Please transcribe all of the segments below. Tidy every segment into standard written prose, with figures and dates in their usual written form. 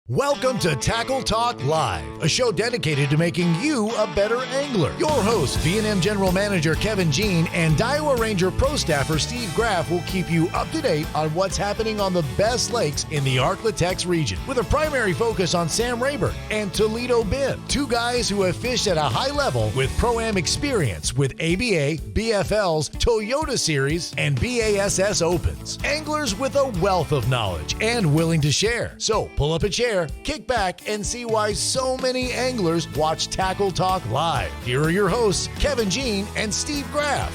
Welcome to Tackle Talk Live, a show dedicated to making you a better angler. Your hosts, V&M General Manager Kevin Jean and Daiwa Ranger Pro Staffer Steve Graff will keep you up to date on what's happening on the best lakes in the Ark-La-Tex region, with a primary focus on Sam Rayburn and Toledo Bend, two guys who have fished at a high level with Pro-Am experience with ABA, BFLs, Toyota Series, and BASS Opens. Anglers with a wealth of knowledge and willing to share. So pull up a chair, kick back, and see why so many anglers watch Tackle Talk Live. Here are your hosts, Kevin Jean and Steve Graff.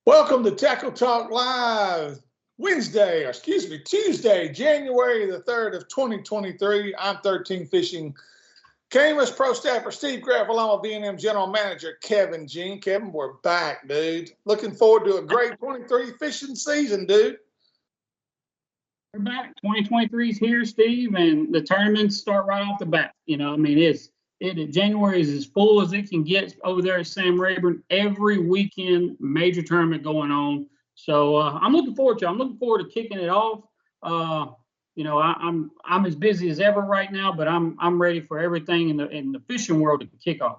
Welcome to Tackle Talk Live, Tuesday, January the 3rd of 2023. I'm 13 Fishing Camus Pro Staffer Steve Graff, along with V&M General Manager Kevin Jean. Kevin, we're back, dude. Looking forward to a great 23 fishing season, dude. We're back. 2023 is here, Steve, and the tournaments start right off the bat. January is as full as it can get over there at Sam Rayburn. Every weekend, major tournament going on. So I'm looking forward to it. I'm looking forward to kicking it off. I'm as busy as ever right now, but I'm ready for everything in the fishing world to kick off.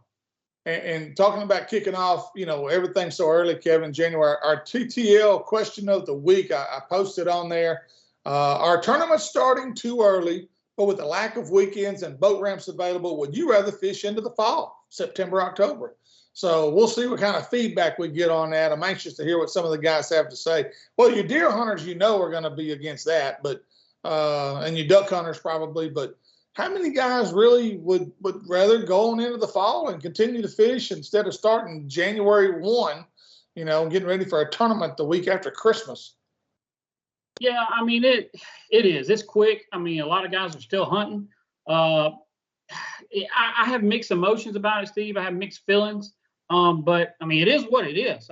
And talking about kicking off, everything's so early, Kevin, January. Our TTL question of the week, I posted on there. Our tournament's starting too early, but with the lack of weekends and boat ramps available, would you rather fish into the fall, September, October? So we'll see what kind of feedback we get on that. I'm anxious to hear what some of the guys have to say. Well, your deer hunters, are going to be against that, but and your duck hunters probably, but how many guys really would rather go on into the fall and continue to fish instead of starting January 1, getting ready for a tournament the week after Christmas? Yeah, it is. It's quick. A lot of guys are still hunting. I have mixed emotions about it, Steve. I have mixed feelings. But it is what it is.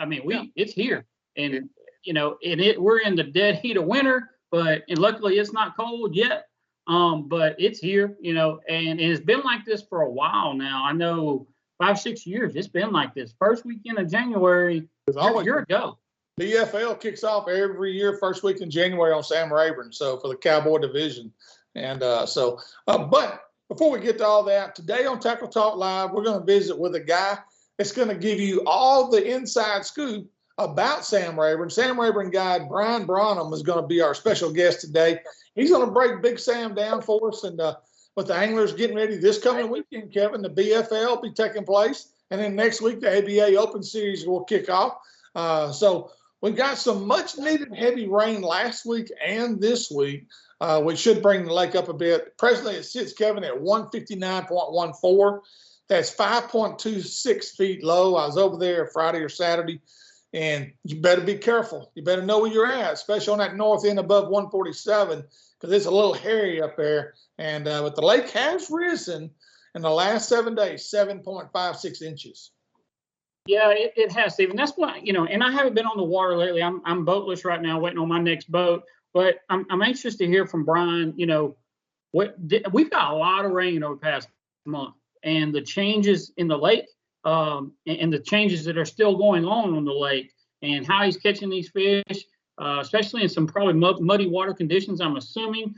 It's here, and we're in the dead heat of winter. And luckily it's not cold yet, but it's here, and it's been like this for a while now. I know 5-6 years it's been like this. First weekend of January, you're a go. BFL kicks off every year first week in January on Sam Rayburn, so for the Cowboy division. And but before we get to all that, today on Tackle Talk Live, we're going to visit with a guy that's going to give you all the inside scoop about Sam Rayburn. Sam Rayburn Guide Brian Branum is going to be our special guest today. He's going to break Big Sam down for us, and with the anglers getting ready this coming weekend, Kevin, the BFL will be taking place, and then next week the ABA Open Series will kick off. So we've got some much-needed heavy rain last week and this week, which should bring the lake up a bit. Presently it sits, Kevin, at 159.14. That's 5.26 feet low. I was over there Friday or Saturday. And you better be careful. You better know where you're at, especially on that north end above 147, because it's a little hairy up there. And but the lake has risen in the last 7 days, 7.56 inches. Yeah, it has, Steve. And that's why, and I haven't been on the water lately. I'm boatless right now, waiting on my next boat. But I'm anxious to hear from Brian. We've got a lot of rain over the past month, and the changes in the lake. And the changes that are still going on the lake, and how he's catching these fish, especially in some probably muddy water conditions, I'm assuming,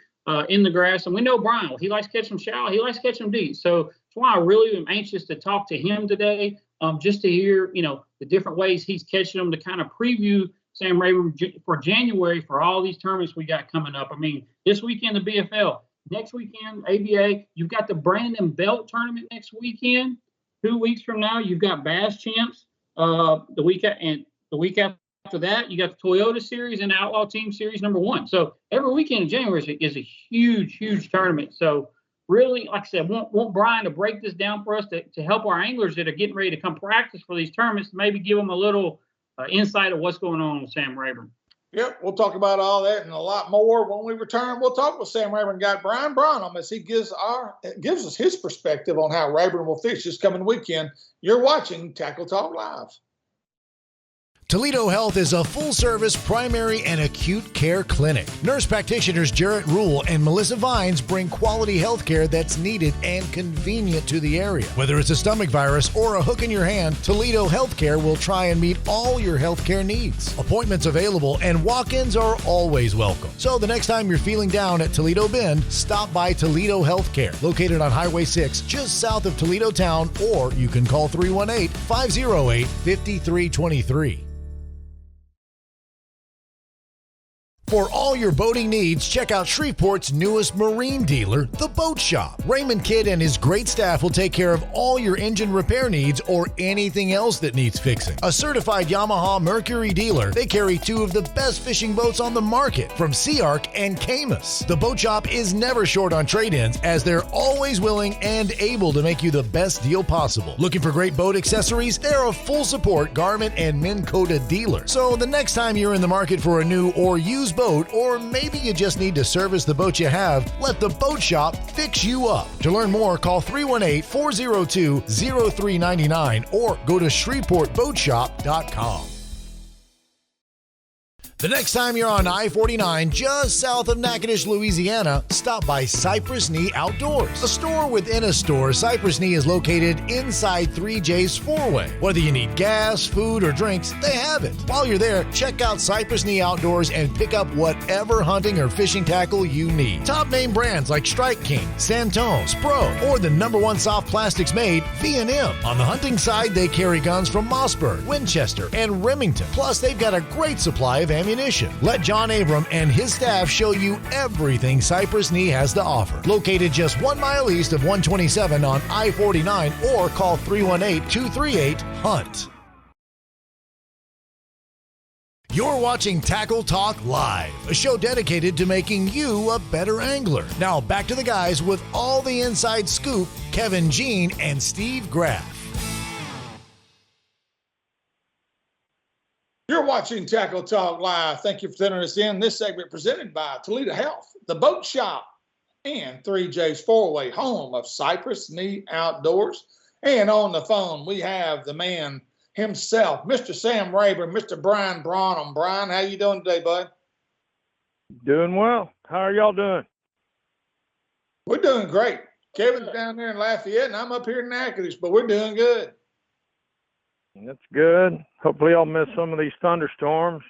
in the grass. And we know Brian, he likes catching them shallow, he likes catching them deep. So that's why I really am anxious to talk to him today, just to hear, the different ways he's catching them, to kind of preview Sam Rayburn for January for all these tournaments we got coming up. This weekend, the BFL. Next weekend, ABA. You've got the Brandon Belt tournament next weekend. 2 weeks from now, you've got Bass Champs. The week after that, you got the Toyota Series and Outlaw Team Series #1. So every weekend in January is a huge, huge tournament. So really, like I said, want Brian to break this down for us to help our anglers that are getting ready to come practice for these tournaments, maybe give them a little insight of what's going on with Sam Rayburn. Yep, we'll talk about all that and a lot more when we return. We'll talk with Sam Rayburn Guide Brian Branum as he gives us his perspective on how Rayburn will fish this coming weekend. You're watching Tackle Talk Live. Toledo Health is a full-service primary and acute care clinic. Nurse practitioners Jarrett Rule and Melissa Vines bring quality health care that's needed and convenient to the area. Whether it's a stomach virus or a hook in your hand, Toledo Healthcare will try and meet all your healthcare needs. Appointments available and walk-ins are always welcome. So the next time you're feeling down at Toledo Bend, stop by Toledo Healthcare, located on Highway 6, just south of Toledo Town, or you can call 318-508-5323. For all your boating needs, check out Shreveport's newest marine dealer, The Boat Shop. Raymond Kidd and his great staff will take care of all your engine repair needs or anything else that needs fixing. A certified Yamaha Mercury dealer, they carry two of the best fishing boats on the market from Sea Arc and Camus. The Boat Shop is never short on trade-ins, as they're always willing and able to make you the best deal possible. Looking for great boat accessories? They're a full support Garment and Minn Kota dealer. So the next time you're in the market for a new or used boat, or maybe you just need to service the boat you have, let the Boat Shop fix you up. To learn more, call 318-402-0399 or go to ShreveportBoatShop.com. The next time you're on I-49 just south of Natchitoches, Louisiana, stop by Cypress Knee Outdoors. A store within a store, Cypress Knee is located inside 3J's Four-Way. Whether you need gas, food, or drinks, they have it. While you're there, check out Cypress Knee Outdoors and pick up whatever hunting or fishing tackle you need. Top name brands like Strike King, Santones, Pro, or the #1 soft plastics made, V&M. On the hunting side, they carry guns from Mossberg, Winchester, and Remington. Plus, they've got a great supply of ammunition. Let John Abram and his staff show you everything Cypress Knee has to offer. Located just 1 mile east of 127 on I-49, or call 318-238-HUNT. You're watching Tackle Talk Live, a show dedicated to making you a better angler. Now back to the guys with all the inside scoop, Kevin Jean and Steve Graff. You're watching Tackle Talk Live. Thank you for tuning us in. This segment presented by Toledo Health, The Boat Shop, and 3J's Four-Way, home of Cypress Knee Outdoors. And on the phone, we have the man himself, Mr. Sam Rayburn, Mr. Brian Branum. Brian, how you doing today, bud? Doing well. How are y'all doing? We're doing great. Kevin's down there in Lafayette, and I'm up here in Natchitoches, but we're doing good. That's good. Hopefully y'all miss some of these thunderstorms.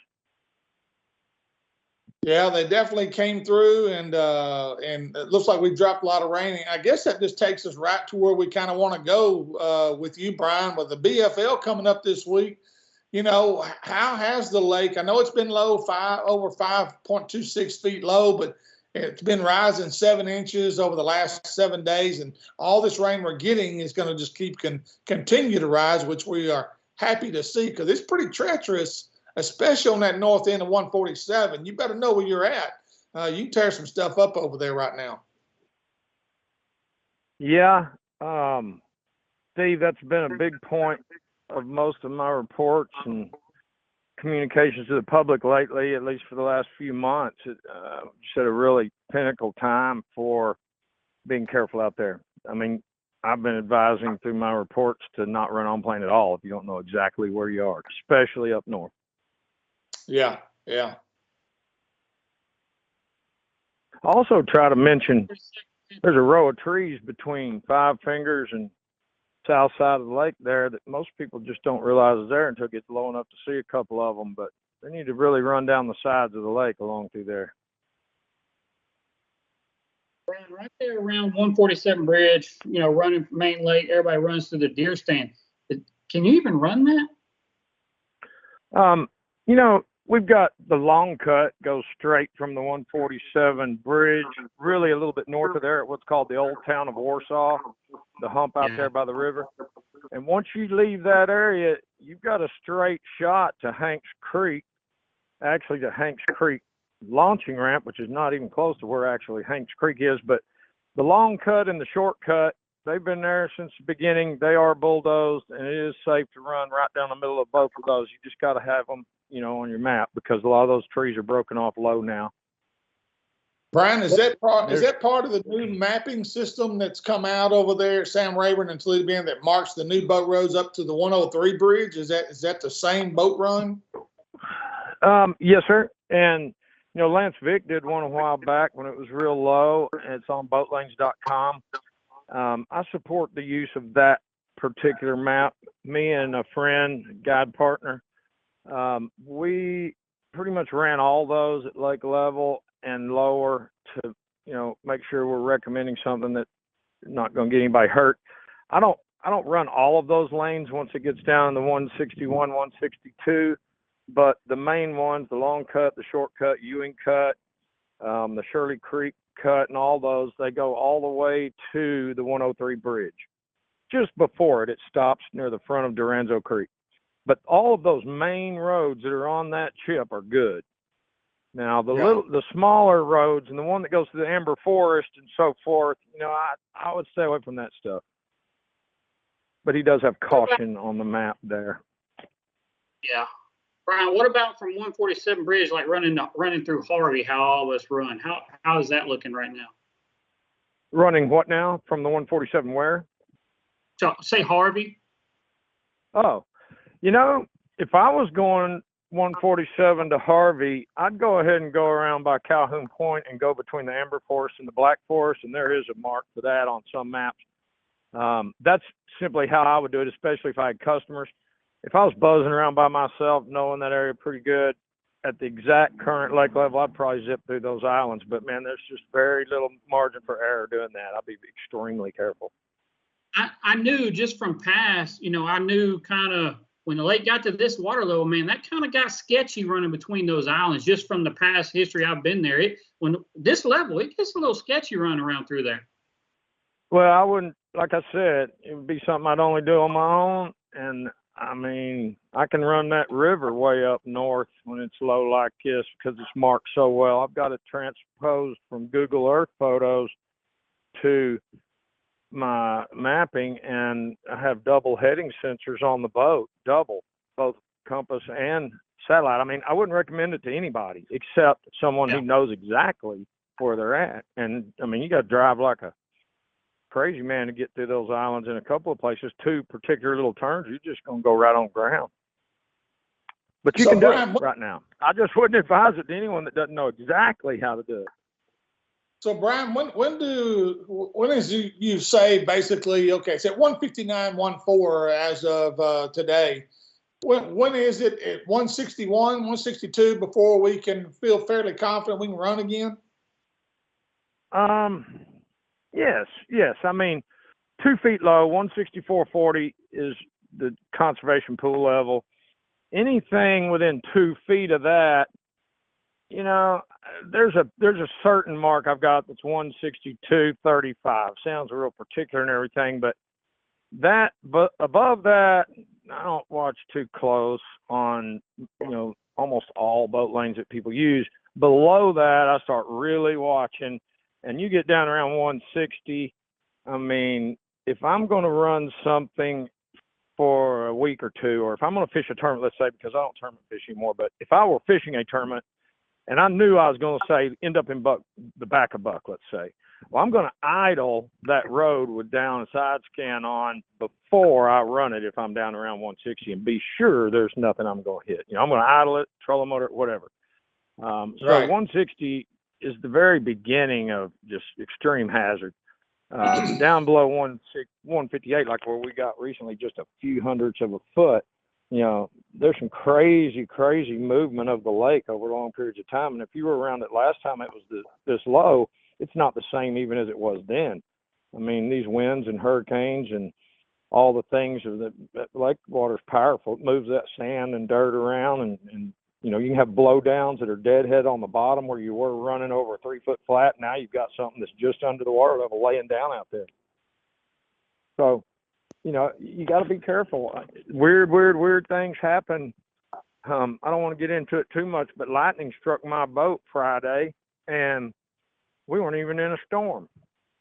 Yeah, they definitely came through, and it looks like we dropped a lot of rain. I guess that just takes us right to where we kind of want to go with you, Brian, with the BFL coming up this week. You know, how has the lake? I know it's been low, over 5.26 feet low, but it's been rising 7 inches over the last 7 days, and all this rain we're getting is going to just continue to rise, which we are happy to see, because it's pretty treacherous, especially on that north end of 147. You better know where you're at. You can tear some stuff up over there right now. Yeah, Steve, that's been a big point of most of my reports and communications to the public lately, at least for the last few months. It's at a really pinnacle time for being careful out there. I mean, I've been advising through my reports to not run on plane at all if you don't know exactly where you are, especially up north. Yeah. Also try to mention there's a row of trees between Five Fingers and south side of the lake there that most people just don't realize is there until it gets low enough to see a couple of them, but they need to really run down the sides of the lake along through there. Right there around 147 bridge, you know, running from Main Lake, everybody runs through the deer stand. Can you even run that? You know, we've got the long cut goes straight from the 147 bridge, really a little bit north of there at what's called the old town of Warsaw, the hump out there by the river. And once you leave that area, you've got a straight shot to Hanks Creek, actually to Hanks Creek launching ramp, which is not even close to where actually Hanks Creek is. But the long cut and the short cut, they've been there since the beginning. They are bulldozed, and it is safe to run right down the middle of both of those. You just got to have them, you know, on your map, because a lot of those trees are broken off low now. Brian, is that part of the new mapping system that's come out over there at Sam Rayburn and Toledo Bend that marks the new boat roads up to the 103 bridge? Is that the same boat run? Yes, sir. And Lance Vick did one a while back when it was real low, and it's on boatlanes.com. I support the use of that particular map. Me and a friend, guide partner, we pretty much ran all those at lake level and lower to, make sure we're recommending something that's not going to get anybody hurt. I don't run all of those lanes once it gets down to 161, 162, but the main ones, the long cut, the short cut, Ewing cut, the Shirley Creek cut, and all those, they go all the way to the 103 bridge. Just before it stops near the front of Duranzo Creek. But all of those main roads that are on that chip are good. Now, the smaller roads and the one that goes to the Amber Forest and so forth, I would stay away from that stuff. But he does have caution on the map there. Yeah. Brian, what about from 147 bridge, like running through Harvey, how all this run? How is that looking right now? Running what now? From the 147 where? So, say Harvey. Oh, if I was going 147 to Harvey, I'd go ahead and go around by Calhoun Point and go between the Amber Forest and the Black Forest, and there is a mark for that on some maps. That's simply how I would do it, especially if I had customers. If I was buzzing around by myself, knowing that area pretty good, at the exact current lake level, I'd probably zip through those islands. But, man, there's just very little margin for error doing that. I'd be extremely careful. I knew just from past, I knew kind of when the lake got to this water level, man, that kind of got sketchy running between those islands just from the past history I've been there. When this level, it gets a little sketchy running around through there. Well, I wouldn't, like I said, it would be something I'd only do on my own. And, I can run that river way up north when it's low like this because it's marked so well. I've got it transposed from Google Earth photos to my mapping, and I have double heading sensors on the boat, both compass and satellite. I wouldn't recommend it to anybody except someone who knows exactly where they're at. And you got to drive like a crazy man to get through those islands in a couple of places. Two particular little turns, you're just going to go right on ground. But you can do it right now. I just wouldn't advise it to anyone that doesn't know exactly how to do it. So, Brian, when is you say basically, okay, it's at 159.14 as of today. When is it at 161, 162 before we can feel fairly confident we can run again? Yes. 2 feet low, 164.40 is the conservation pool level. Anything within 2 feet of that, there's a certain mark I've got that's 162.35. Sounds real particular and everything, but above that, I don't watch too close on, almost all boat lanes that people use. Below that, I start really watching, and you get down around 160. If I'm going to run something for a week or two, or if I'm going to fish a tournament, let's say, because I don't tournament fish anymore, but if I were fishing a tournament and I knew I was going to say end up in the back of buck, let's say, well, I'm going to idle that road with down a side scan on before I run it if I'm down around 160 and be sure there's nothing I'm going to hit. I'm going to idle it, trolling motor, whatever. So 160 is the very beginning of just extreme hazard. Down below 158, like where we got recently, just a few hundredths of a foot, there's some crazy movement of the lake over long periods of time. And if you were around it last time it was this low, it's not the same even as it was then. These winds and hurricanes and all the things of the lake water's powerful. It moves that sand and dirt around, and you can have blowdowns that are deadhead on the bottom where you were running over a 3 foot flat. Now you've got something that's just under the water level laying down out there. So, you got to be careful. Weird things happen. I don't want to get into it too much, but lightning struck my boat Friday, and we weren't even in a storm.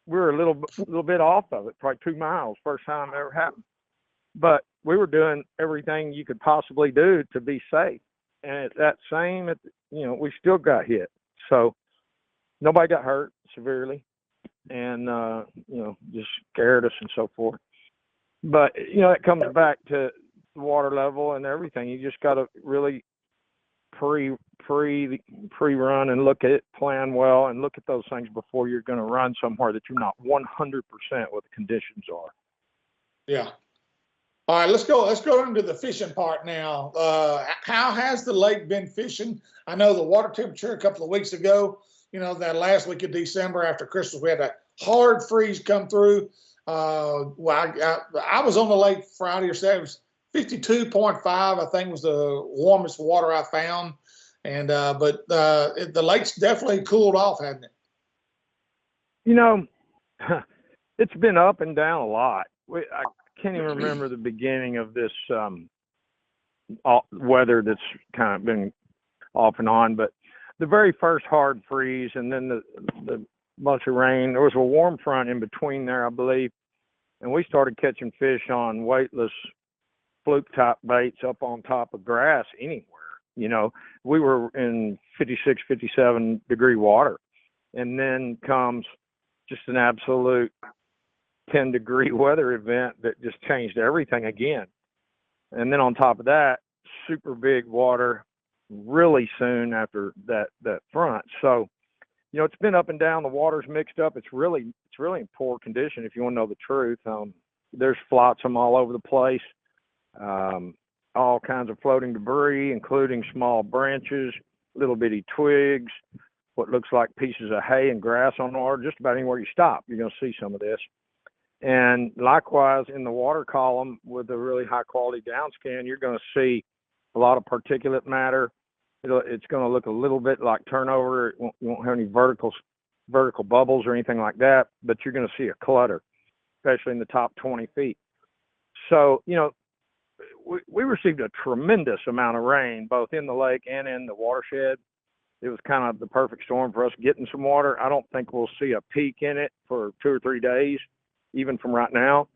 We were a little bit off of it, probably 2 miles, first time it ever happened. But we were doing everything you could possibly do to be safe. And at that same, we still got hit. So, nobody got hurt severely, and just scared us and so forth. But it comes back to the water level and everything. You just got to really pre-run and look at it, plan well, and look at those things before you're going to run somewhere that you're not 100% what the conditions are. Yeah. All right, let's go into the fishing part now. How has the lake been fishing? I know the water temperature a couple of weeks ago, that last week of December after Christmas, we had a hard freeze come through. I was on the lake Friday or Saturday. It was 52.5, I think, was the warmest water I found. And but the lake's definitely cooled off, hasn't it? It's been up and down a lot. I can't even remember the beginning of this weather that's kind of been off and on. But the very first hard freeze and then the bunch of rain, there was a warm front in between there, I believe. And we started catching fish on weightless fluke type baits up on top of grass anywhere. We were in 56, 57 degree water, and then comes just an absolute 10-degree weather event that just changed everything again. And then on top of that, super big water really soon after that front. So, it's been up and down. The water's mixed up. It's really in poor condition. If you want to know the truth, there's flotsam all over the place. All kinds of floating debris, including small branches, little bitty twigs, what looks like pieces of hay and grass on the water. Just about anywhere you stop, you're going to see some of this. And likewise, in the water column with a really high quality down scan, you're going to see a lot of particulate matter. It's going to look a little bit like turnover. You won't have any vertical bubbles or anything like that, but you're going to see a clutter, especially in the top 20 feet. So, we received a tremendous amount of rain, both in the lake and in the watershed. It was kind of the perfect storm for us getting some water. I don't think we'll see a peak in it for 2 or 3 days, even from right now.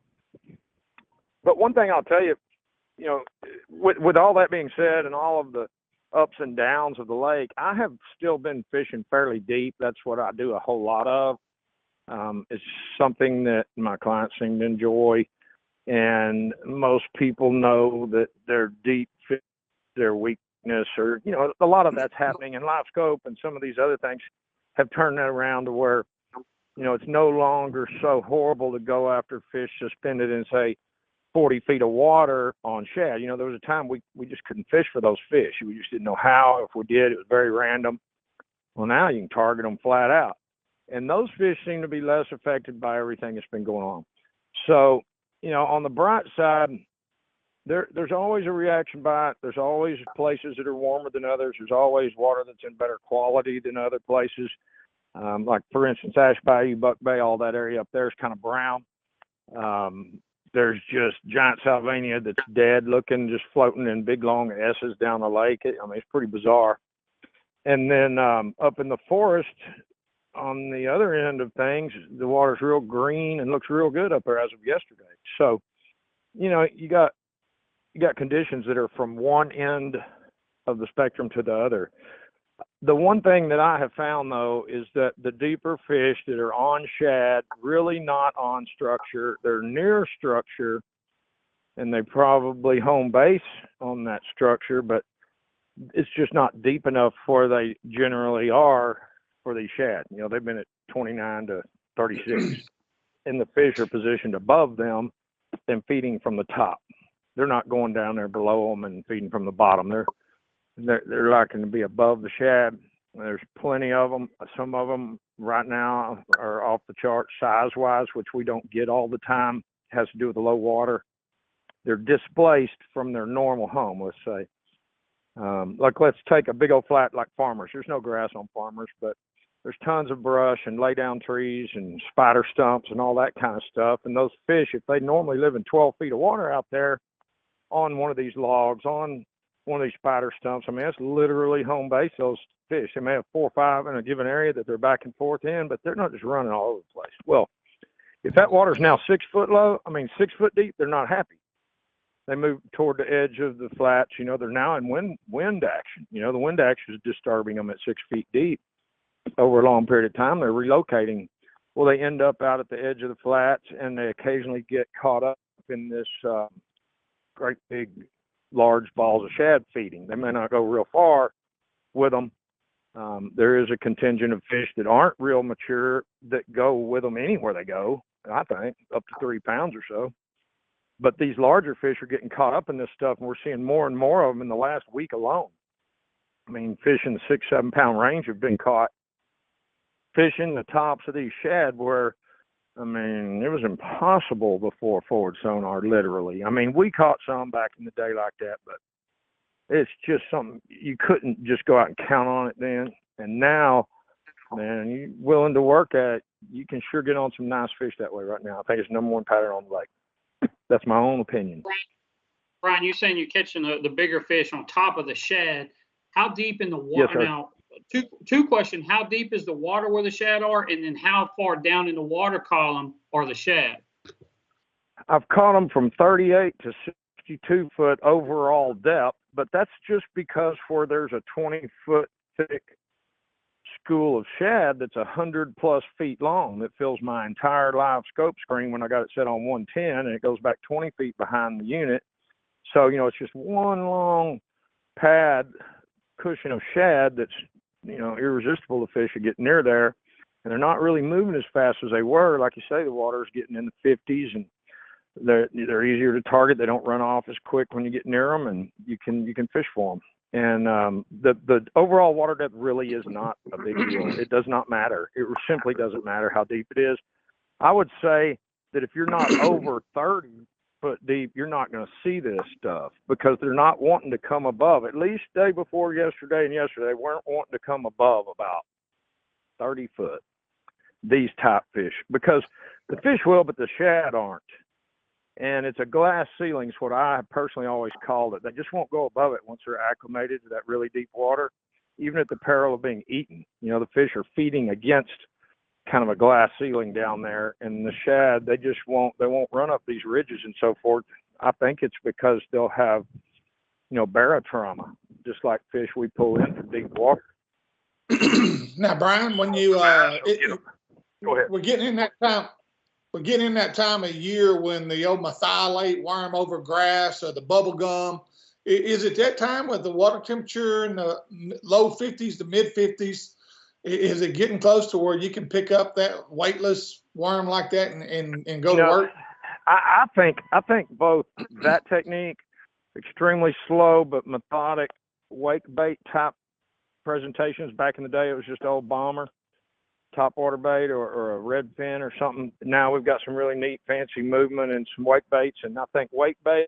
But one thing I'll tell you, with all that being said and all of the ups and downs of the lake, I have still been fishing fairly deep. That's what I do a whole lot of. It's something that my clients seem to enjoy. And most people know that their deep fish, their weakness, or, a lot of that's happening in live scope, and some of these other things have turned that around to where, it's no longer so horrible to go after fish suspended in, say, 40 feet of water on shad. There was a time we just couldn't fish for those fish. We just didn't know how. If we did, it was very random. Well, now you can target them flat out. And those fish seem to be less affected by everything that's been going on. So, on the bright side, there's always a reaction bite. There's always places that are warmer than others. There's always water that's in better quality than other places. Like, for instance, Ash Bayou, Buck Bay, all that area up there is kind of brown. There's just giant Salvania that's dead looking, just floating in big long S's down the lake. It's pretty bizarre. And then up in the forest, on the other end of things, the water's real green and looks real good up there as of yesterday. So, you got conditions that are from one end of the spectrum to the other. The one thing that I have found, though, is that the deeper fish that are on shad, really not on structure, they're near structure, and they probably home base on that structure, but it's just not deep enough where they generally are for these shad. They've been at 29 to 36, and the fish are positioned above them and feeding from the top. They're not going down there below them and feeding from the bottom. They're liking to be above the shad. There's plenty of them. Some of them right now are off the chart size-wise, which we don't get all the time. It has to do with the low water. They're displaced from their normal home, let's say. Let's take a big old flat like Farmers. There's no grass on Farmers, but there's tons of brush and lay down trees and spider stumps and all that kind of stuff. And those fish, if they normally live in 12 feet of water out there on one of these logs, on one of these spider stumps, that's literally home base, those fish. They may have 4 or 5 in a given area that they're back and forth in, but they're not just running all over the place. Well, if that water's now 6 foot low, 6 foot deep, they're not happy. They move toward the edge of the flats. They're now in wind action. The wind action is disturbing them at 6 feet deep. over a long period of time, they're relocating. Well, they end up out at the edge of the flats, and they occasionally get caught up in this great big, large balls of shad feeding. They may not go real far with them. There is a contingent of fish that aren't real mature that go with them anywhere they go, I think, up to 3 pounds or so. But these larger fish are getting caught up in this stuff, and we're seeing more and more of them in the last week alone. I mean, fish in the 6-7 pound range have been caught fishing the tops of these shad where, I mean, it was impossible before forward sonar, literally. I mean, we caught some back in the day like that, but it's just something you couldn't just go out and count on it then. And now, man, you're willing to work at it, you can sure get on some nice fish that way right now. I think it's the number one pattern on the lake. That's my own opinion. Brian, you're saying you're catching the bigger fish on top of the shad. How deep in the water? Yes, now, two questions. How deep is the water where the shad are? And then how far down in the water column are the shad? I've caught them from 38 to 62 foot overall depth, but that's just because where there's a 20-foot thick school of shad that's 100+ feet long that fills my entire live scope screen when I got it set on 110, and it goes back 20 feet behind the unit. So, it's just one long pad cushion of shad that's, irresistible to fish to get near there. And they're not really moving as fast as they were. Like you say, the water's getting in the 50s, and they're easier to target. They don't run off as quick when you get near them, and you can fish for them. And the overall water depth really is not a big deal. It does not matter. It simply doesn't matter how deep it is. I would say that if you're not over 30 foot deep, you're not going to see this stuff because they're not wanting to come above. At least day before yesterday and yesterday, they weren't wanting to come above about 30 foot, these type fish, because the fish will, but the shad aren't. And it's a glass ceiling is what I personally always called it. They just won't go above it once they're acclimated to that really deep water, even at the peril of being eaten. The fish are feeding against kind of a glass ceiling down there, and the shad, they won't run up these ridges and so forth. I think it's because they'll have, barotrauma, just like fish we pull in from deep water. Now, Brian, when you, Go ahead. we're getting in that time. We're getting in that time of year when the old methylate worm over grass or the bubble gum. Is it that time with the water temperature in the low 50s to mid 50s? Is it getting close to where you can pick up that weightless worm like that and go to work? I think both that technique, extremely slow but methodic wake bait type presentations. Back in the day, it was just old bomber, top water bait or a red fin or something. Now we've got some really neat fancy movement and some wake baits, and I think wake bait,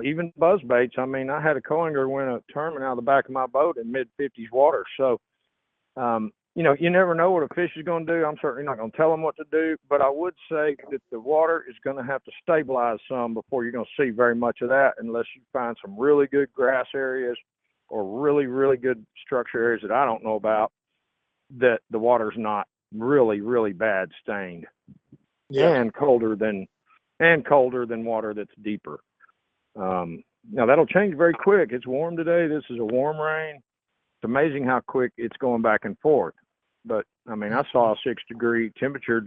even buzz baits. I mean, I had a coinger win a tournament out of the back of my boat in mid 50s water. So, you never know what a fish is going to do. I'm certainly not going to tell them what to do, but I would say that the water is going to have to stabilize some before you're going to see very much of that, unless you find some really good grass areas or really, really good structure areas that I don't know about, that the water's not really, really bad stained. And colder than water that's deeper. Now that'll change very quick. It's warm today. This is a warm rain. It's amazing how quick it's going back and forth. But I mean, I saw a 6-degree temperature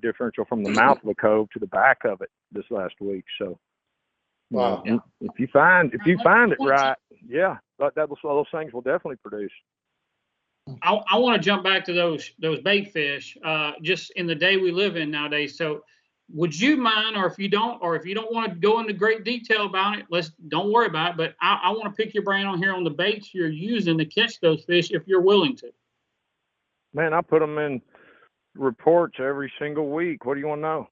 differential from the mouth of the cove to the back of it this last week. So, Wow. If you find it right, yeah, those things will definitely produce. I want to jump back to those bait fish, just in the day we live in nowadays. So, would you mind, or if you don't want to go into great detail about it, don't worry about it. But I want to pick your brain on here on the baits you're using to catch those fish, if you're willing to. Man, I put them in reports every single week. What do you want to know?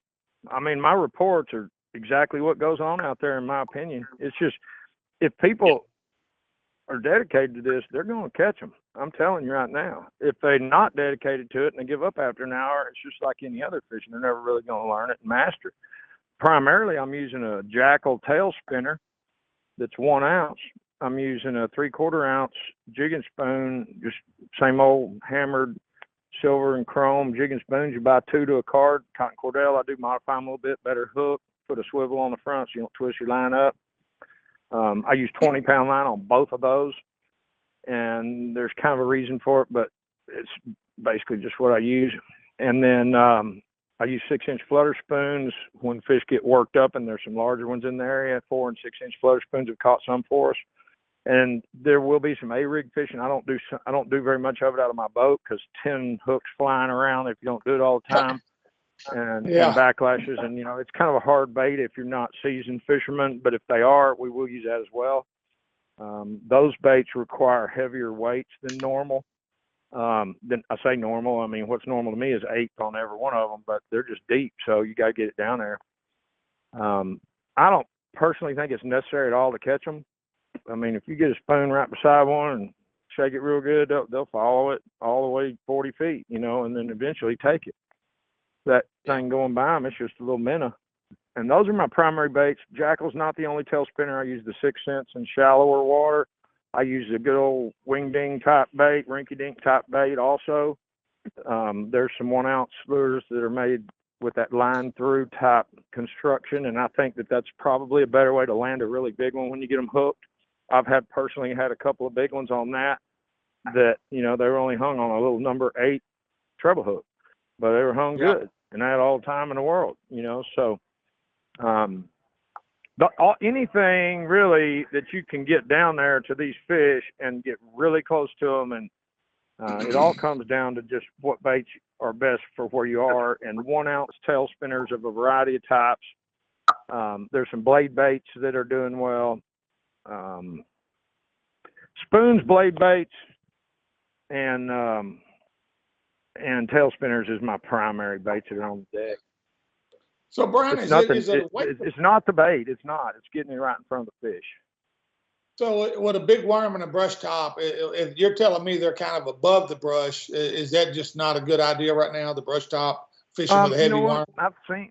I mean, my reports are exactly what goes on out there, in my opinion. It's just, if people are dedicated to this, they're going to catch them. I'm telling you right now. If they're not dedicated to it and they give up after an hour, it's just like any other fishing. They're never really going to learn it and master it. Primarily, I'm using a Jackal tail spinner that's 1 ounce. I'm using a 3/4 ounce jigging spoon, just same old hammered silver and chrome jigging spoons. You buy 2 to a card. Cotton Cordell, I do modify them a little bit. Better hook, put a swivel on the front so you don't twist your line up. I use 20-pound line on both of those. And there's kind of a reason for it, but it's basically just what I use. And then I use 6-inch flutter spoons when fish get worked up, and there's some larger ones in the area. 4- and 6-inch flutter spoons have caught some for us. And there will be some A-rig fishing. I don't do very much of it out of my boat because 10 hooks flying around if you don't do it all the time, and backlashes. And, you know, it's kind of a hard bait if you're not seasoned fishermen, but if they are, we will use that as well. Those baits require heavier weights than normal. Then I say normal, I mean, what's normal to me is 8 on every one of them, but they're just deep, so you got to get it down there. I don't personally think it's necessary at all to catch them. I mean, if you get a spoon right beside one and shake it real good, they'll follow it all the way 40 feet, you know, and then eventually take it. That thing going by them, it's just a little minnow. And those are my primary baits. Jackal's not the only tail spinner. I use the 6 cents in shallower water. I use a good old wing ding type bait, rinky dink type bait also. There's some 1 ounce lures that are made with that line through type construction, and I think that that's probably a better way to land a really big one when you get them hooked. I've personally had a couple of big ones on that, you know, they were only hung on a little number 8 treble hook, but they were hung good, and I had all the time in the world, you know. So anything really that you can get down there to these fish and get really close to them, and it all comes down to just what baits are best for where you are. And 1 ounce tail spinners of a variety of types. There's some blade baits that are doing well. Spoons, blade baits, and tail spinners is my primary baits that are on the deck. So Brian, it's not the bait. It's not. It's getting it right in front of the fish. So with a big worm and a brush top, if you're telling me they're kind of above the brush, is that just not a good idea right now? The brush top fishing with a heavy worm. I've seen.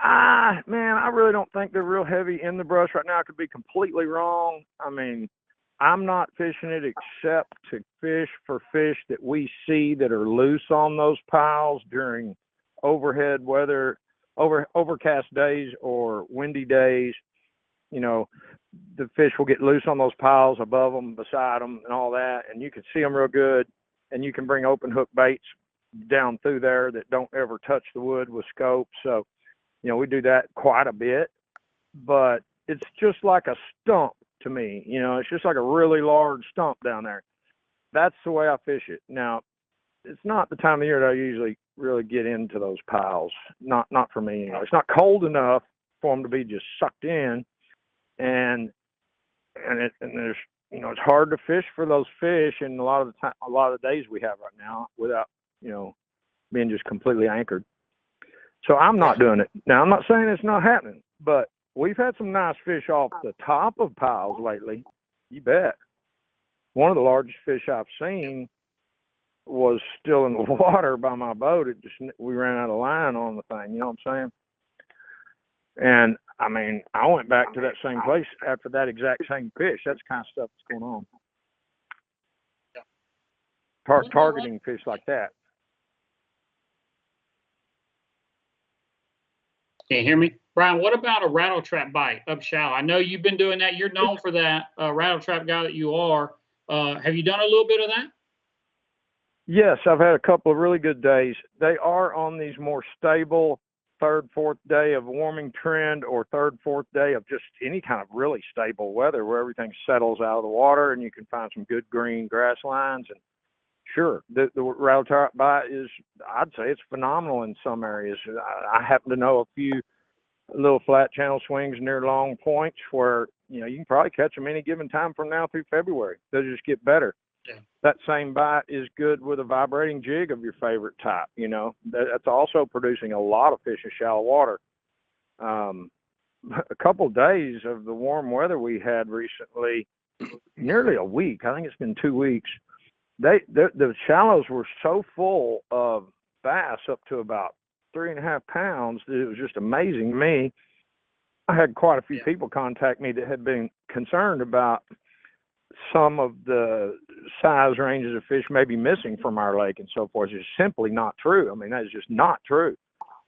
Man, I really don't think they're real heavy in the brush right now. I could be completely wrong. I mean, I'm not fishing it except to fish for fish that we see that are loose on those piles during overhead weather, overcast days or windy days. You know, the fish will get loose on those piles above them, beside them, and all that, and you can see them real good. And you can bring open hook baits down through there that don't ever touch the wood with scope. So, you know, we do that quite a bit, but it's just like a stump to me. You know, it's just like a really large stump down there. That's the way I fish it. Now, it's not the time of year that I usually really get into those piles. Not for me. You know, it's not cold enough for them to be just sucked in, and there's, you know, it's hard to fish for those fish, and a lot of the days we have right now without, you know, being just completely anchored. So I'm not doing it. Now, I'm not saying it's not happening, but we've had some nice fish off the top of piles lately. You bet. One of the largest fish I've seen was still in the water by my boat. We ran out of line on the thing, you know what I'm saying? And I mean, I went back to that same place after that exact same fish. That's the kind of stuff that's going on. Targeting fish like that. Can you hear me? Brian, what about a rattle trap bite up shallow? I know you've been doing that. You're known for that, rattle trap guy that you are. Have you done a little bit of that? Yes, I've had a couple of really good days. They are on these more stable 3rd, 4th day of warming trend, or 3rd, 4th day of just any kind of really stable weather where everything settles out of the water and you can find some good green grass lines. And sure, the rattle trap bite is, I'd say it's phenomenal in some areas. I happen to know a few little flat channel swings near long points where, you know, you can probably catch them any given time from now through February. They'll just get better. Yeah. That same bite is good with a vibrating jig of your favorite type. You know, that's also producing a lot of fish in shallow water. A couple of days of the warm weather we had recently, nearly a week, I think it's been 2 weeks, the shallows were so full of bass up to about 3.5 pounds that it was just amazing to me. I had quite a few people contact me that had been concerned about some of the size ranges of fish maybe missing from our lake and so forth. It's simply not true. I mean, that is just not true.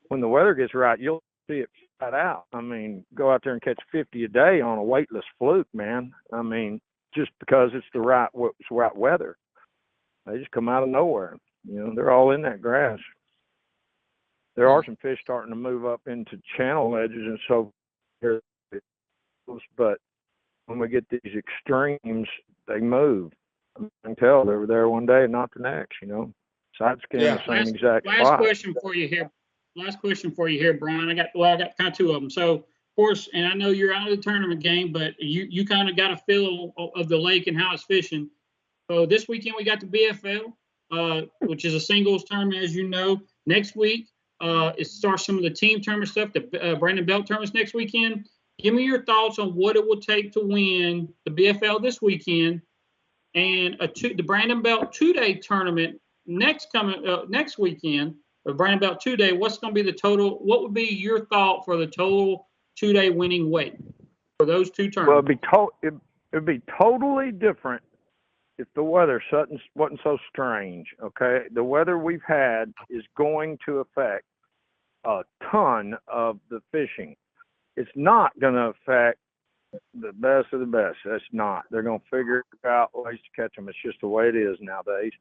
When the weather gets right, you'll see it flat out. I mean, go out there and catch 50 a day on a weightless fluke, man. I mean, just because it's the right weather. They just come out of nowhere. They're all in that grass. There are some fish starting to move up into channel edges and so forth, but when we get these extremes, they move. I can tell they were there one day and not the next, Side scan the same exact last spot. question for you here, Brian. I got kind of two of them. So, of course, and I know you're out of the tournament game, but you kind of got a feel of the lake and how it's fishing. So this weekend we got the BFL, which is a singles tournament, as you know. Next week, it starts some of the team tournament stuff, the Brandon Belt tournaments next weekend. Give me your thoughts on what it will take to win the BFL this weekend and the Brandon Belt 2-day tournament next weekend. The Brandon Belt 2-day, what's going to be the total? What would be your thought for the total 2-day winning weight for those two tournaments? Well, it'd be totally different if the weather wasn't so strange, okay? The weather we've had is going to affect a ton of the fishing. It's not going to affect the best of the best. That's not. They're going to figure out ways to catch them. It's just the way it is nowadays.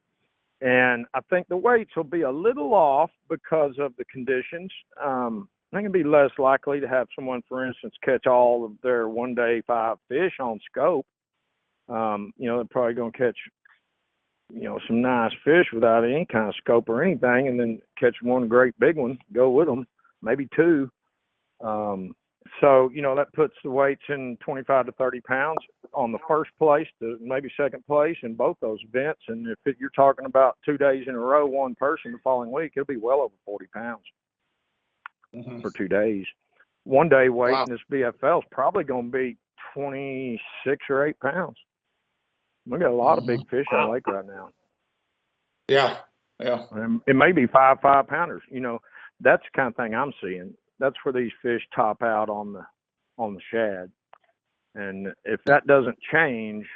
And I think the weights will be a little off because of the conditions. They're going to be less likely to have someone, for instance, catch all of their 1-day 5 fish on scope. They're probably going to catch, some nice fish without any kind of scope or anything, and then catch one great big one, go with them, maybe 2. So, that puts the weights in 25 to 30 pounds on the first place to maybe second place in both those events. And if you're talking about 2 days in a row, one person the following week, it'll be well over 40 pounds for 2 days. 1 day weight in this BFL is probably going to be 26 or 8 pounds. We got a lot of big fish on the lake right now. Yeah. And it may be 5 5-pounders. That's the kind of thing I'm seeing. That's where these fish top out on the shad. And if that doesn't change,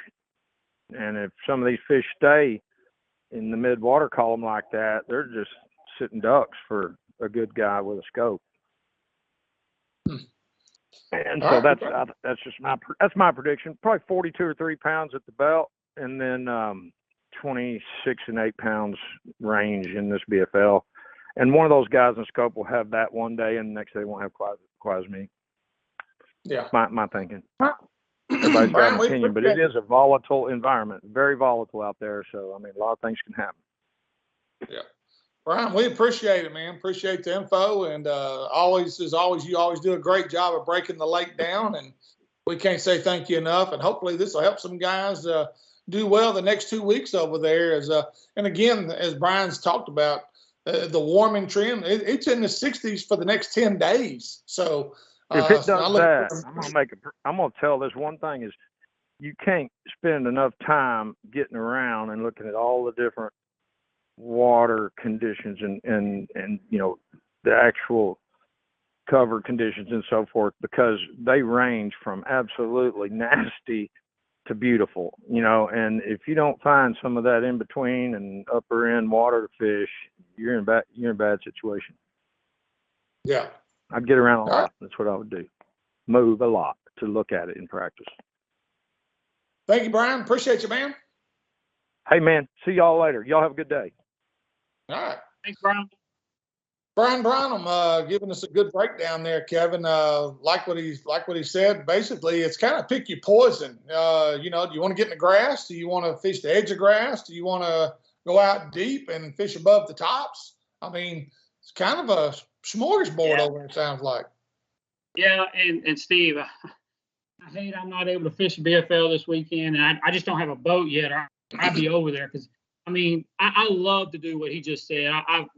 and if some of these fish stay in the mid-water column like that, they're just sitting ducks for a good guy with a scope. And so that's just my prediction. Probably 42 or 3 pounds at the belt, and then 26 and 8 pounds range in this BFL. And one of those guys in scope will have that one day, and the next day won't have quite as many. Yeah. My thinking. Everybody's got an opinion, but it is a volatile environment, very volatile out there. So, a lot of things can happen. Yeah. Brian, we appreciate it, man. Appreciate the info. And you always do a great job of breaking the lake down. And we can't say thank you enough. And hopefully this will help some guys do well the next 2 weeks over there. And again, as Brian's talked about, the warming trend, it's in the 60s for the next 10 days. So if it does that, I'm going to tell this one thing is you can't spend enough time getting around and looking at all the different water conditions and the actual cover conditions and so forth, because they range from absolutely nasty to beautiful, and if you don't find some of that in between and upper end water to fish, you're in a bad situation. Yeah. I'd get around a lot. That's what I would do. Move a lot to look at it in practice. Thank you, Brian. Appreciate you, man. Hey, man. See y'all later. Y'all have a good day. All right. Thanks, Brian. Brian Branum giving us a good breakdown there, Kevin. Like what he said. Basically, it's kind of pick your poison. Do you want to get in the grass? Do you want to fish the edge of grass? Do you want to go out deep and fish above the tops? It's kind of a smorgasbord over there, it sounds like. Yeah, and Steve, I hate I'm not able to fish the BFL this weekend, and I just don't have a boat yet. I'd be over there because I love to do what he just said. I've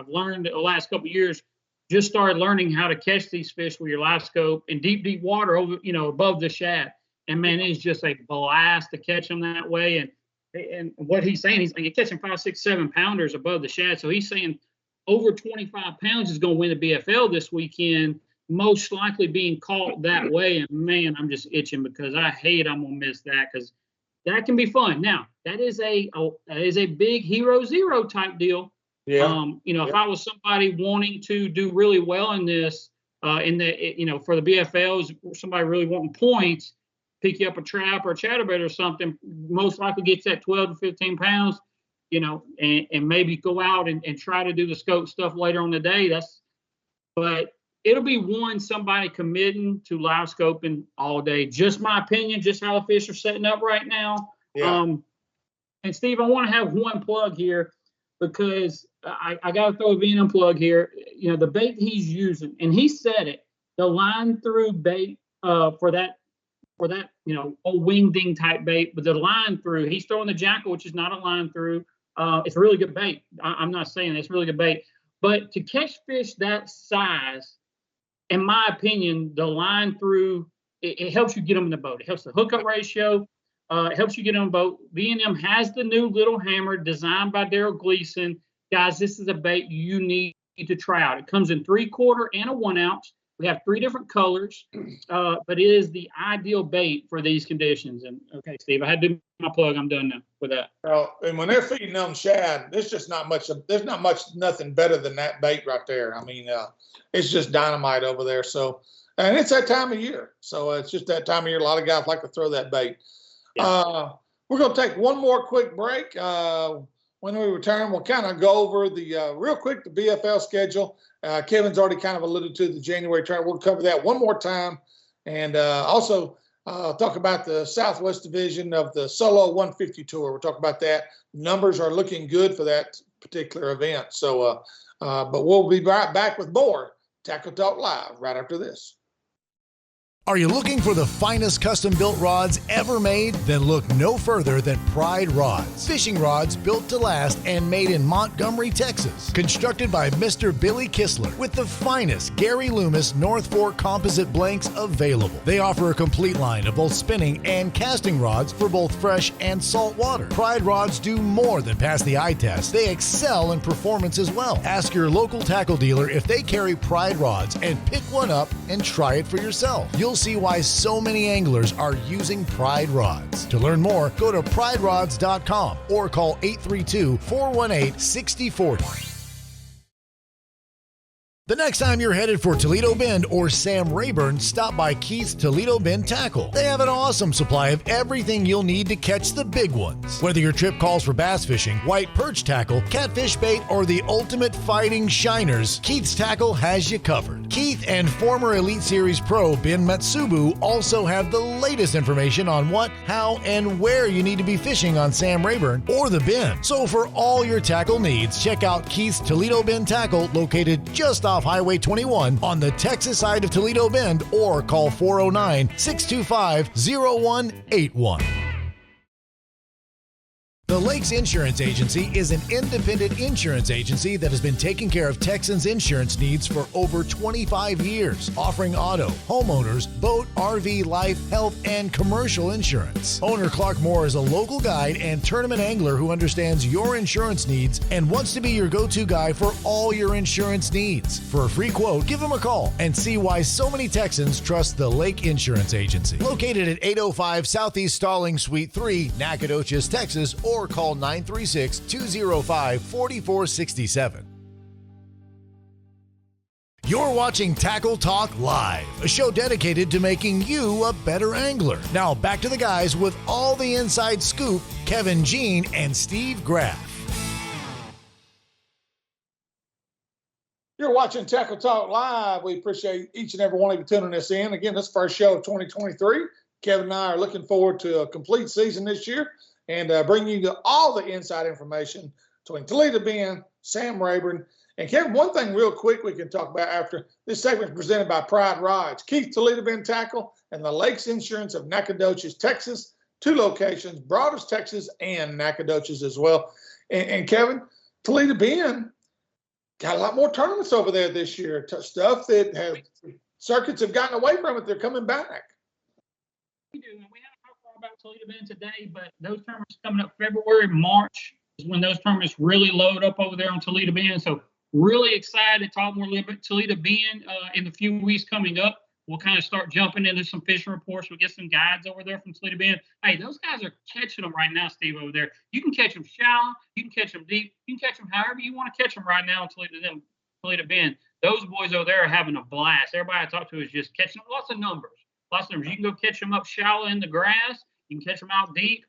learned the last couple of years, just started learning how to catch these fish with your live scope in deep water over, above the shad. And man, it's just a blast to catch them that way. And what he's saying, he's catching 5, 6, 7 pounders above the shad. So he's saying over 25 pounds is going to win the BFL this weekend, most likely being caught that way. And man, I'm just itching because I hate I'm going to miss that because that can be fun. Now, that is a big Hero Zero type deal. Yeah. If I was somebody wanting to do really well in this, for the BFLs, somebody really wanting points, pick you up a trap or a chatterbait or something, most likely gets that 12 to 15 pounds. and maybe go out and try to do the scope stuff later on the day. But it'll be somebody committing to live scoping all day. Just my opinion, just how the fish are setting up right now. Yeah. And Steve, I want to have one plug here because I got to throw a V&M plug here. The bait he's using, and he said it, the line through bait for that, old wing ding type bait, but the line through, he's throwing the jackal, which is not a line through. It's a really good bait. I'm not saying it's really good bait, but to catch fish that size, in my opinion, the line through, it helps you get them in the boat. It helps the hookup ratio. It helps you get on a boat. V&M has the new little hammer designed by Daryl Gleason. Guys, this is a bait you need to try out. It comes in 3/4 and a 1 ounce. We have 3 different colors, but it is the ideal bait for these conditions. And okay, Steve, I had to do my plug. I'm done now with that. Well, and when they're feeding on shad, there's just not much. There's not nothing better than that bait right there. I mean, it's just dynamite over there. So, and it's that time of year. So it's just that time of year. A lot of guys like to throw that bait. Yeah. We're going to take one more quick break. When we return, we'll kind of go over the real quick the BFL schedule. Kevin's already kind of alluded to the January tournament. We'll cover that one more time, and also talk about the Southwest Division of the Solo 150 Tour. We'll talk about that. Numbers are looking good for that particular event. So, but we'll be right back with more Tackle Talk Live right after this. Are you looking for the finest custom-built rods ever made? Then look no further than Pride Rods. Fishing rods built to last and made in Montgomery, Texas. Constructed by Mr. Billy Kistler with the finest Gary Loomis North Fork composite blanks available. They offer a complete line of both spinning and casting rods for both fresh and salt water. Pride Rods do more than pass the eye test. They excel in performance as well. Ask your local tackle dealer if they carry Pride Rods and pick one up and try it for yourself. You'll see why so many anglers are using Pride Rods. To learn more, go to priderods.com or call 832-418-6040. The next time you're headed for Toledo Bend or Sam Rayburn, stop by Keith's Toledo Bend Tackle. They have an awesome supply of everything you'll need to catch the big ones. Whether your trip calls for bass fishing, white perch tackle, catfish bait, or the ultimate fighting shiners, Keith's Tackle has you covered. Keith and former Elite Series pro Ben Matsubu also have the latest information on what, how, and where you need to be fishing on Sam Rayburn or the Bend. So for all your tackle needs, check out Keith's Toledo Bend Tackle, located just off Highway 21 on the Texas side of Toledo Bend, or call 409-625-0181. The Lakes Insurance Agency is an independent insurance agency that has been taking care of Texans' insurance needs for over 25 years, offering auto, homeowners, boat, RV, life, health, and commercial insurance. Owner Clark Moore is a local guide and tournament angler who understands your insurance needs and wants to be your go-to guy for all your insurance needs. For a free quote, give him a call and see why so many Texans trust the Lake Insurance Agency. Located at 805 Southeast Stalling Suite 3, Nacogdoches, Texas, or call 936-205-4467. You're watching Tackle Talk Live, a show dedicated to making you a better angler. Now back to the guys with all the inside scoop, Kevin Jean and Steve Graff. You're watching Tackle Talk Live. We appreciate each and every one of you tuning us in. Again, this first show of 2023. Kevin and I are looking forward to a complete season this year, and bring you all the inside information between Toledo Bend, Sam Rayburn. And Kevin, one thing real quick we can talk about after this segment is presented by Pride Rods, Keith Toledo Bend Tackle, and the Lakes Insurance of Nacogdoches, Texas. 2 locations, Broadus, Texas, and Nacogdoches as well. And Kevin, Toledo Bend got a lot more tournaments over there this year. Stuff that circuits have gotten away from it. They're coming back. We do. And we haven't talked about Toledo Bend today, but those tournaments coming up February, March is when those tournaments really load up over there on Toledo Bend. So really excited to talk more a little bit Toledo Bend in the few weeks coming up. We'll kind of start jumping into some fishing reports. We'll get some guides over there from Toledo Bend. Hey, those guys are catching them right now, Steve, over there. You can catch them shallow. You can catch them deep. You can catch them however you want to catch them right now in Toledo Bend. Those boys over there are having a blast. Everybody I talk to is just catching lots of numbers. You can go catch them up shallow in the grass. You can catch them out deep,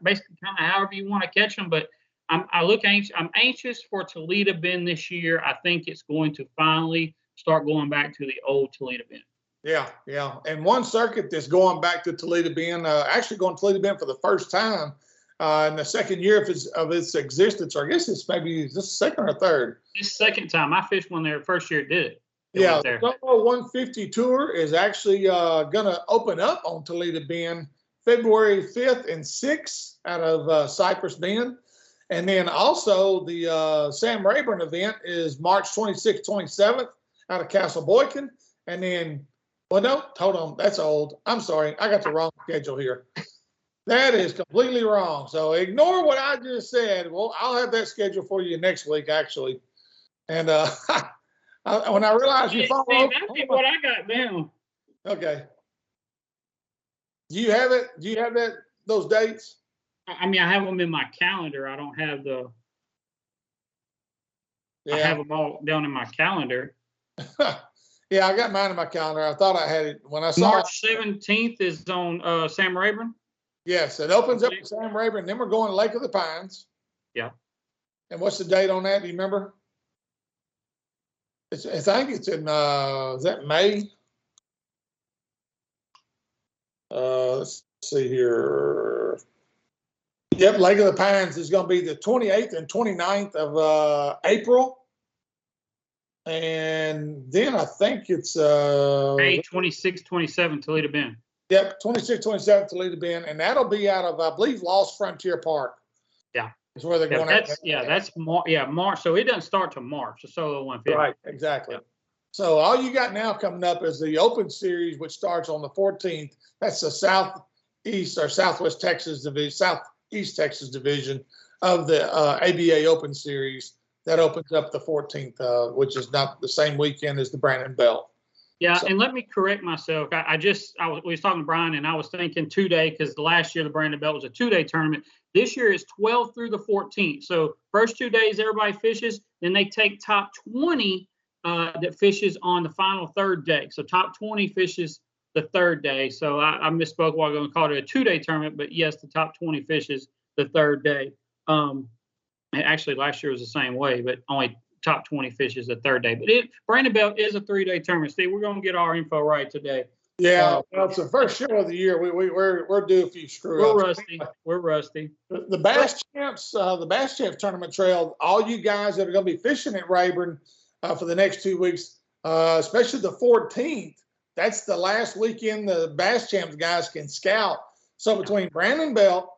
basically kind of however you want to catch them. But I'm anxious for Toledo Bend this year. I think it's going to finally start going back to the old Toledo Bend. Yeah, yeah. And one circuit that's going back to Toledo Bend, actually going to Toledo Bend for the first time in the second year of its existence, or I guess it's maybe this second or third. This second time. I fished one there first year it did it. Yeah, the Solo 150 Tour is actually going to open up on Toledo Bend February 5th and 6th out of Cypress Bend. And then also the Sam Rayburn event is March 26th, 27th out of Castle Boykin. And then, well, no, hold on. That's old. I'm sorry. I got the wrong schedule here. That is completely wrong. So ignore what I just said. Well, I'll have that schedule for you next week, actually. And when I realized you follow that's what I got down. Okay. Do you have it? Do you have those dates? I mean, I have them in my calendar. I don't have the. Yeah. I have them all down in my calendar. Yeah, I got mine in my calendar. I thought I had it when I saw March 17th is on Sam Rayburn. Yes, it opens up with Sam Rayburn. Then we're going to Lake of the Pines. Yeah. And what's the date on that? Do you remember? I think it's in, is that May? Let's see here. Yep, Lake of the Pines is going to be the 28th and 29th of April. And then I think it's May 26, 27, Toledo Bend. Yep, 26, 27 Toledo Bend, and that'll be out of, I believe, Lost Frontier Park. Yeah, is where they're going. That's March. So it doesn't start till March. The Solo 150. Right, exactly. Yeah. So all you got now coming up is the Open Series, which starts on the 14th. That's the Southeast or Southwest Texas division, Southeast Texas division of the ABA Open Series. That opens up the 14th, which is not the same weekend as the Brandon Belt. Yeah, so, and let me correct myself. We was talking to Brian, and I was thinking 2-day because last year the Brandon Belt was a 2-day tournament. This year is 12th through the 14th. So first 2 days everybody fishes, then they take top 20 that fishes on the final third day. So top 20 fishes the third day. So I misspoke while going to call it a 2-day tournament, but yes, the top 20 fishes the third day. Actually, last year was the same way, but only top 20 fishes the third day. But Brandon Belt is a 3-day tournament. Steve, we're going to get our info right today. Yeah, well, it's the first show of the year. We're due a few screw-ups. We're rusty. The Bass Champs, tournament trail. All you guys that are going to be fishing at Rayburn for the next 2 weeks, especially the 14th. That's the last weekend the Bass Champs guys can scout. So between Brandon Belt,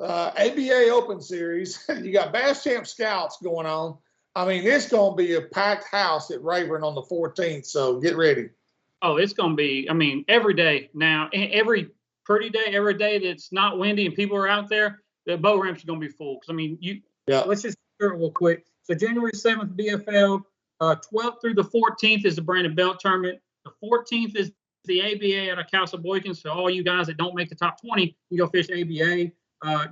ABA Open Series, you got Bass Champ Scouts going on. I mean, it's going to be a packed house at Rayburn on the 14th, so get ready. Oh, it's going to be, I mean, every day now, every pretty day, every day that's not windy and people are out there, the boat ramps are going to be full. Because, I mean, let's just start real quick. So January 7th, BFL, 12th through the 14th is the Brandon Belt tournament. The 14th is the ABA out of Castle Boykin. So all you guys that don't make the top 20, you go fish ABA.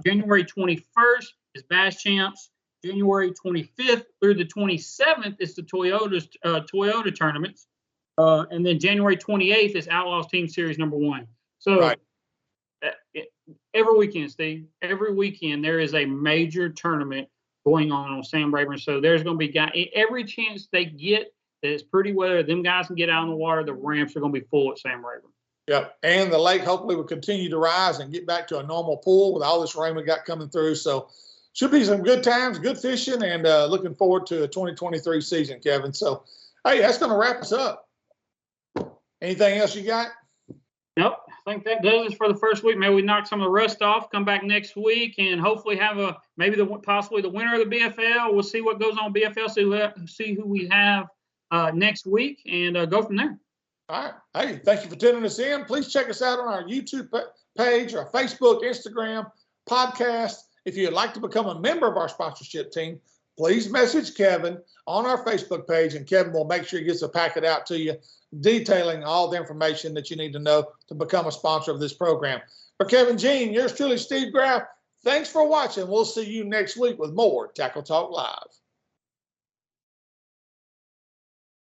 January 21st is Bass Champs. January 25th through the 27th is the Toyota tournaments. And then January 28th is Outlaws Team Series number 1. So every weekend, Steve, every weekend there is a major tournament going on Sam Rayburn. So there's going to be every chance they get that it's pretty weather, them guys can get out in the water, the ramps are going to be full at Sam Rayburn. Yep, and the lake hopefully will continue to rise and get back to a normal pool with all this rain we got coming through. So should be some good times, good fishing, and looking forward to a 2023 season, Kevin. So, hey, that's going to wrap us up. Anything else you got? Nope. I think that does it for the first week. Maybe we knock some of the rust off, come back next week, and hopefully have possibly the winner of the BFL. We'll see what goes on BFL, see who we have next week, and go from there. All right. Hey, thank you for tuning us in. Please check us out on our YouTube page, our Facebook, Instagram, podcast. If you'd like to become a member of our sponsorship team, please message Kevin on our Facebook page, and Kevin will make sure he gets a packet out to you detailing all the information that you need to know to become a sponsor of this program. For Kevin Jean, yours truly, Steve Graff, thanks for watching. We'll see you next week with more Tackle Talk Live.